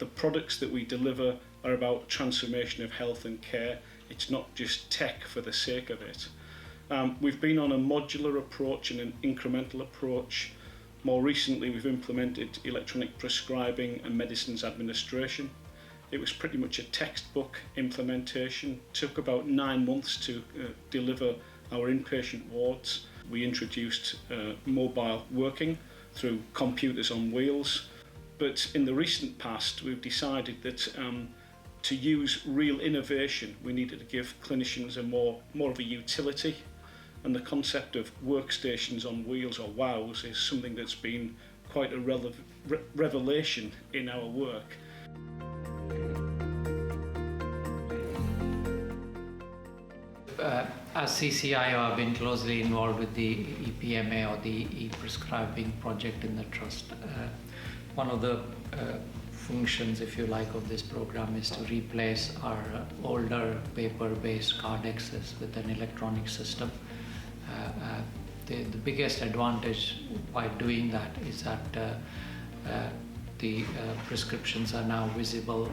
the products that we deliver are about transformation of health and care. It's not just tech for the sake of it. We've been on a modular approach and an incremental approach. More recently, we've implemented electronic prescribing and medicines administration. It was pretty much a textbook implementation. It took about 9 months to deliver our inpatient wards. We introduced mobile working through computers on wheels. But in the recent past, we've decided that to use real innovation, we needed to give clinicians a more of a utility. And the concept of workstations on wheels, or WOWs, is something that's been quite a revelation in our work. As CCIO, I've been closely involved with the ePMA, or the e-prescribing project in the trust. One of the functions, if you like, of this program is to replace our older paper-based cardexes with an electronic system. The biggest advantage by doing that is that the prescriptions are now visible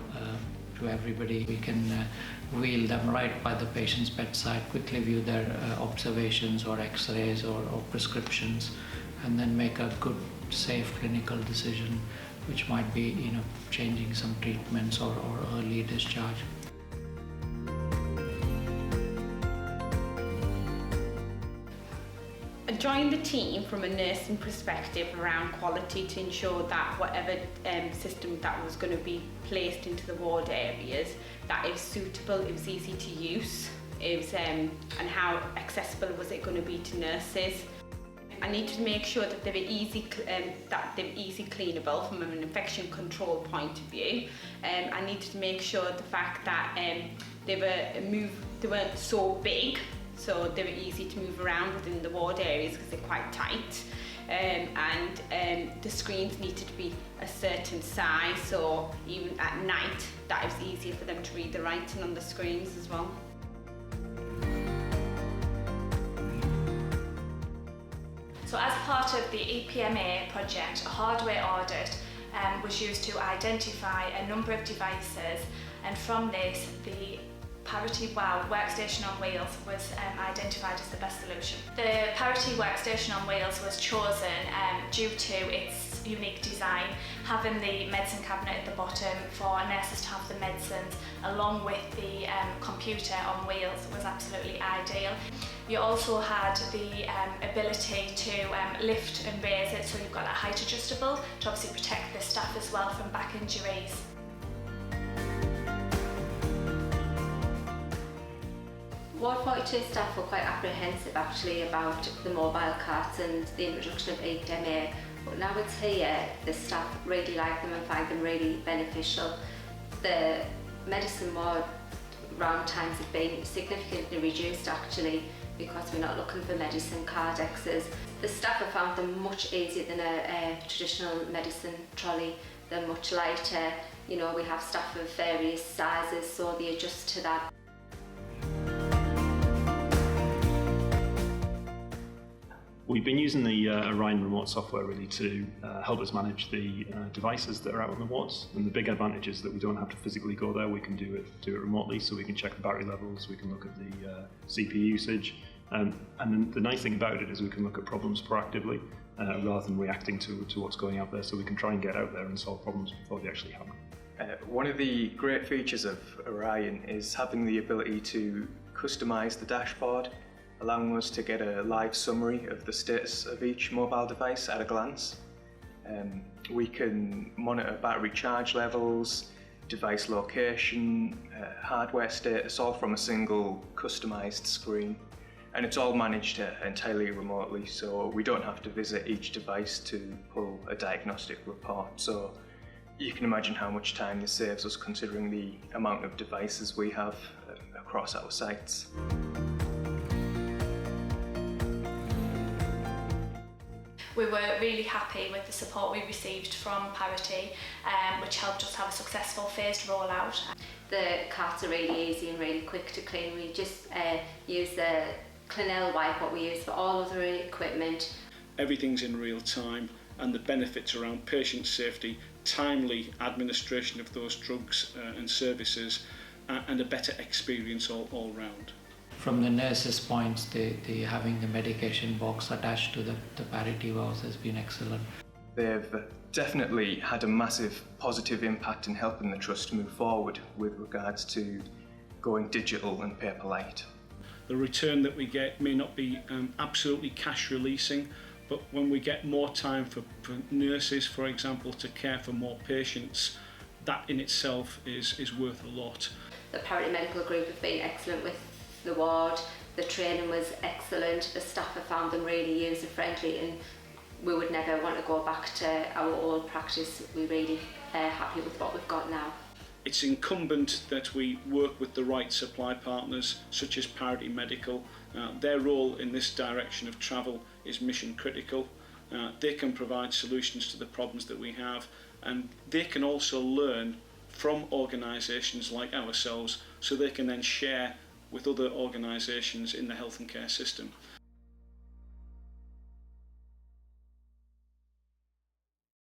to everybody. We can wheel them right by the patient's bedside, quickly view their observations or x-rays or prescriptions, and then make a good, safe clinical decision, which might be, changing some treatments or early discharge. I joined the team from a nursing perspective around quality to ensure that whatever system that was going to be placed into the ward areas, that it was suitable, it was easy to use, it was, and how accessible was it going to be to nurses. I needed to make sure that they were easy cleanable from an infection control point of view. I needed to make sure the fact that they weren't so big, so they were easy to move around within the ward areas because they're quite tight. And the screens needed to be a certain size, so even at night that it was easier for them to read the writing on the screens as well. So as part of the ePMA project, a hardware audit was used to identify a number of devices, and from this the Parity WOW workstation on wheels was identified as the best solution. The Parity workstation on wheels was chosen due to its unique design, having the medicine cabinet at the bottom for nurses to have the medicines along with the computer on wheels was absolutely ideal. You also had the ability to lift and raise it, so you've got that height adjustable to obviously protect the staff as well from back injuries. Ward 42 staff were quite apprehensive actually about the mobile carts and the introduction of ePMA, but now it's here, the staff really like them and find them really beneficial. The medicine ward round times have been significantly reduced actually, because we're not looking for medicine cardexes. The staff have found them much easier than a traditional medicine trolley. They're much lighter, we have staff of various sizes, so they adjust to that. We've been using the Orion remote software really to help us manage the devices that are out on the wards, and the big advantage is that we don't have to physically go there. We can do it remotely, so we can check the battery levels, we can look at the CPU usage, and then the nice thing about it is we can look at problems proactively rather than reacting to what's going out there, so we can try and get out there and solve problems before they actually happen. One of the great features of Orion is having the ability to customise the dashboard, allowing us to get a live summary of the status of each mobile device at a glance. We can monitor battery charge levels, device location, hardware status, all from a single customised screen. And it's all managed entirely remotely, so we don't have to visit each device to pull a diagnostic report. So you can imagine how much time this saves us, considering the amount of devices we have across our sites. We were really happy with the support we received from Parity, which helped us have a successful phased rollout. The carts are really easy and really quick to clean. We just use the Clinell wipe, what we use for all other equipment. Everything's in real time, and the benefits around patient safety, timely administration of those drugs and services, and a better experience all round. From the nurses' points, the having the medication box attached to the Parity vouchers has been excellent. They've definitely had a massive positive impact in helping the Trust move forward with regards to going digital and paper light. The return that we get may not be absolutely cash releasing, but when we get more time for nurses, for example, to care for more patients, that in itself is worth a lot. The Parity Medical Group have been excellent with the ward, the training was excellent, the staff have found them really user-friendly, and we would never want to go back to our old practice. We're really happy with what we've got now. It's incumbent that we work with the right supply partners, such as Parity Medical. Their role in this direction of travel is mission critical. They can provide solutions to the problems that we have, and they can also learn from organisations like ourselves, so they can then share with other organisations in the health and care system.